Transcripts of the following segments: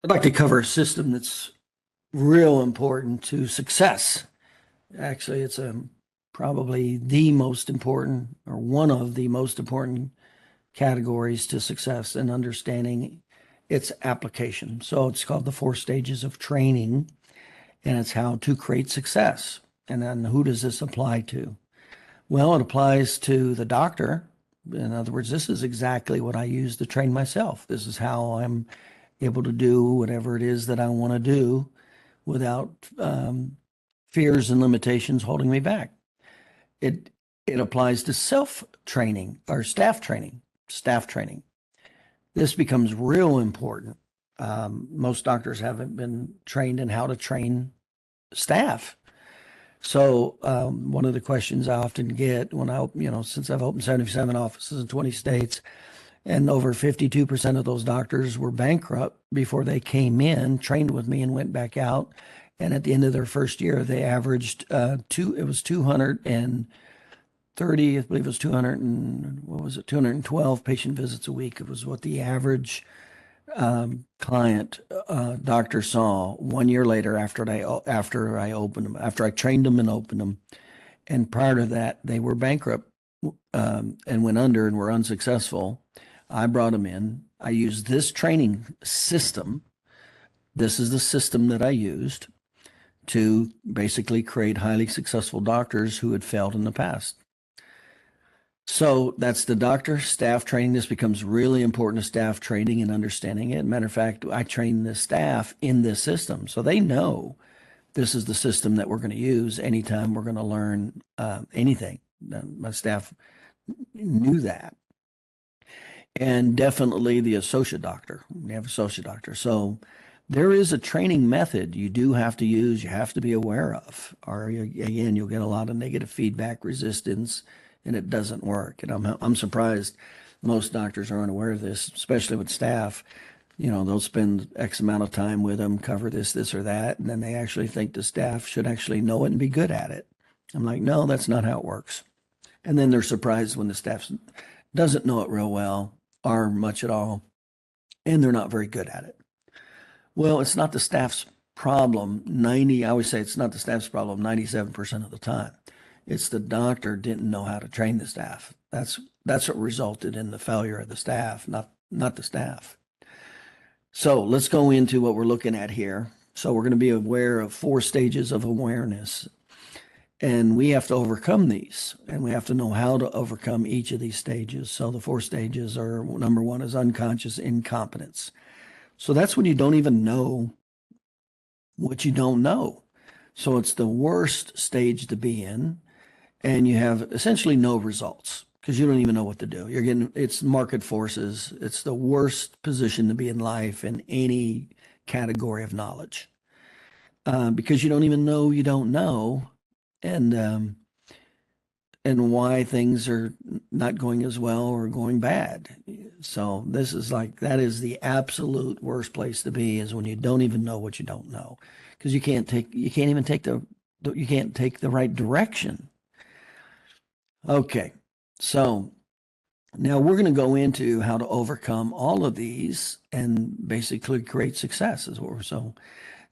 I'd like to cover a system that's real important to success. Actually, it's probably the most important or one of the most important categories to success and understanding its application. So it's called the four stages of training, and it's how to create success. And then who does this apply to? Well, it applies to the doctor. In other words, this is exactly what I use to train myself. This is how I'm able to do whatever it is that I want to do without fears and limitations holding me back. It it applies to self-training or staff training. Staff training. This becomes real important. Most doctors haven't been trained in how to train staff. So one of the questions I often get when since I've opened 77 offices in 20 states, and over 52% of those doctors were bankrupt before they came in, trained with me, and went back out. And at the end of their first year, they averaged it was 230, I believe it was 200 and what was it, 212 patient visits a week. It was what the average client doctor saw 1 year later after I opened them, after I trained them and opened them. And prior to that, they were bankrupt and went under and were unsuccessful. I brought them in. I used this training system. This is the system that I used to basically create highly successful doctors who had failed in the past. So that's the doctor staff training. This becomes really important to staff training and understanding it. Matter of fact, I train the staff in this system. So they know this is the system that we're going to use anytime we're going to learn anything. My staff knew that. And definitely the associate doctor. We have associate doctor. So there is a training method you do have to use, you have to be aware of, or again, you'll get a lot of negative feedback, resistance, and it doesn't work. And I'm surprised most doctors are unaware of this, especially with staff. They'll spend X amount of time with them, cover this or that, and then they actually think the staff should actually know it and be good at it. I'm like, no, that's not how it works. And then they're surprised when the staff doesn't know it real well or much at all, and they're not very good at it. Well, it's not the staff's problem. I always say it's not the staff's problem 97% of the time. It's the doctor didn't know how to train the staff. That's what resulted in the failure of the staff, not the staff. So let's go into what we're looking at here. So we're going to be aware of four stages of awareness. And we have to overcome these, and we have to know how to overcome each of these stages. So the four stages are, number one is unconscious incompetence. So that's when you don't even know what you don't know. So it's the worst stage to be in, and you have essentially no results because you don't even know what to do. It's market forces. It's the worst position to be in life in any category of knowledge because you don't even know you don't know. And why things are not going as well or going bad. So that is the absolute worst place to be, is when you don't even know what you don't know, because you can't even take the right direction. Okay, so now we're going to go into how to overcome all of these and basically create success. So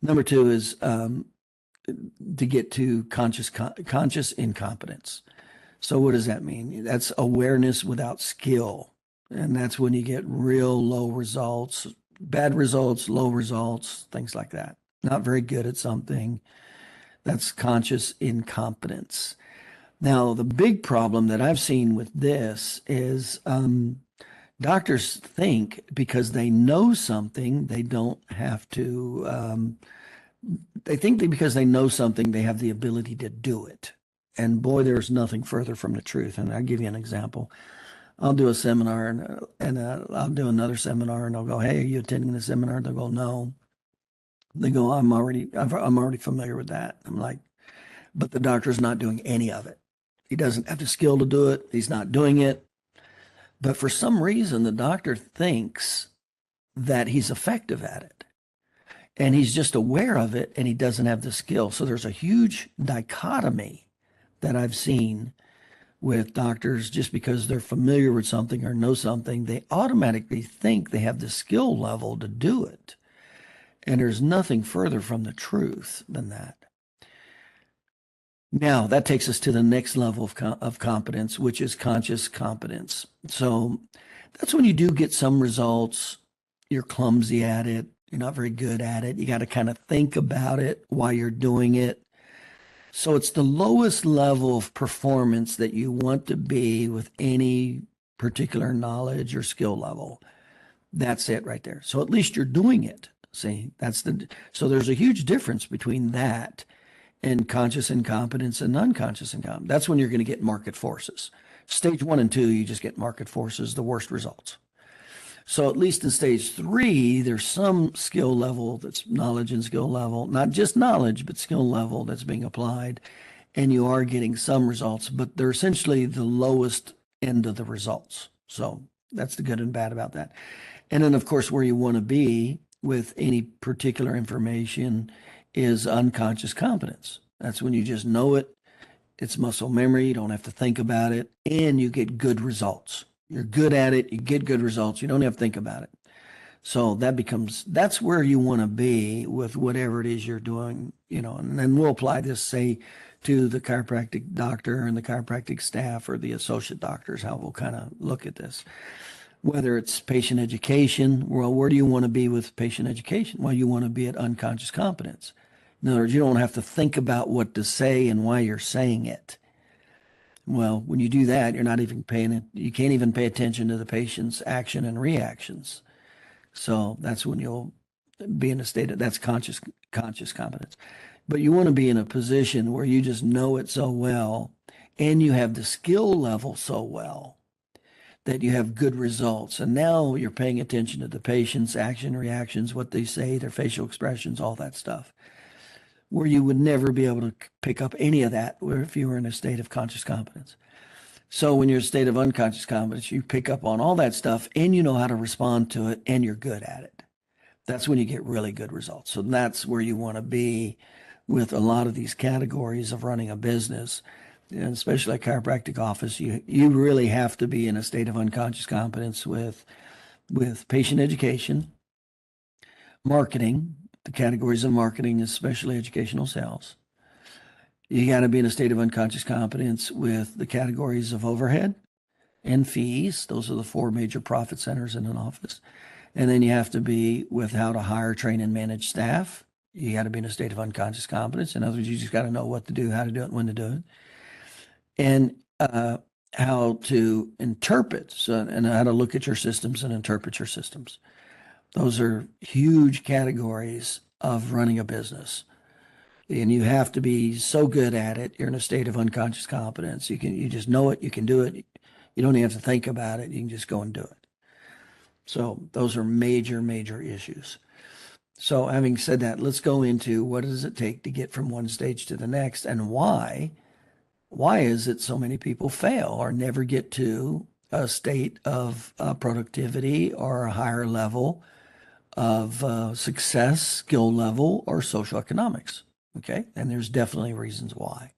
number two is to get to conscious incompetence. So what does that mean? That's awareness without skill. And that's when you get real low results, bad results, low results, things like that. Not very good at something. That's conscious incompetence. Now, the big problem that I've seen with this is doctors think because they know something, they don't have to, they think that because they know something, they have the ability to do it. And boy, there's nothing further from the truth. And I'll give you an example. I'll do a seminar and I'll do another seminar, and I'll go, "Hey, are you attending the seminar?" They'll go, "No." They go, I'm already familiar with that." I'm like, but the doctor's not doing any of it. He doesn't have the skill to do it. He's not doing it. But for some reason, the doctor thinks that he's effective at it. And he's just aware of it, and he doesn't have the skill. So there's a huge dichotomy that I've seen with doctors. Just because they're familiar with something or know something, they automatically think they have the skill level to do it. And there's nothing further from the truth than that. Now, that takes us to the next level of competence, which is conscious competence. So that's when you do get some results. You're clumsy at it. You're not very good at it. You got to kind of think about it while you're doing it. So it's the lowest level of performance that you want to be with any particular knowledge or skill level. That's it right there. So at least you're doing it. See, so there's a huge difference between that and conscious incompetence and unconscious incompetence. That's when you're going to get market forces. Stage 1 and 2, you just get market forces, the worst results. So at least in stage 3, there's some skill level that's knowledge and skill level, not just knowledge, but skill level that's being applied. And you are getting some results, but they're essentially the lowest end of the results. So that's the good and bad about that. And then, of course, where you want to be with any particular information is unconscious competence. That's when you just know it. It's muscle memory. You don't have to think about it, and you get good results. You're good at it. You get good results. You don't have to think about it. So that's where you want to be with whatever it is you're doing, and then we'll apply this, say, to the chiropractic doctor and the chiropractic staff or the associate doctors, how we'll kind of look at this. Whether it's patient education, well, where do you want to be with patient education? Well, you want to be at unconscious competence. In other words, you don't have to think about what to say and why you're saying it. Well, when you do that, you're not even you can't even pay attention to the patient's action and reactions. So that's when you'll be in a state that's conscious competence. But you want to be in a position where you just know it so well and you have the skill level so well that you have good results. And now you're paying attention to the patient's action, reactions, what they say, their facial expressions, all that stuff, where you would never be able to pick up any of that if you were in a state of conscious competence. So when you're in a state of unconscious competence, you pick up on all that stuff and you know how to respond to it and you're good at it. That's when you get really good results. So that's where you want to be with a lot of these categories of running a business, and especially a chiropractic office. You really have to be in a state of unconscious competence with patient education, marketing, the categories of marketing, especially educational sales. You got to be in a state of unconscious competence with the categories of overhead and fees. Those are the 4 major profit centers in an office. And then you have to be with how to hire, train, and manage staff. You got to be in a state of unconscious competence. In other words, you just got to know what to do, how to do it, when to do it. And how to interpret, and how to look at your systems and interpret your systems. Those are huge categories of running a business. And you have to be so good at it. You're in a state of unconscious competence. You just know it. You can do it. You don't even have to think about it. You can just go and do it. So those are major, major issues. So having said that, let's go into what does it take to get from one stage to the next, and why is it so many people fail or never get to a state of productivity or a higher level of success, skill level, or social economics? Okay. And there's definitely reasons why.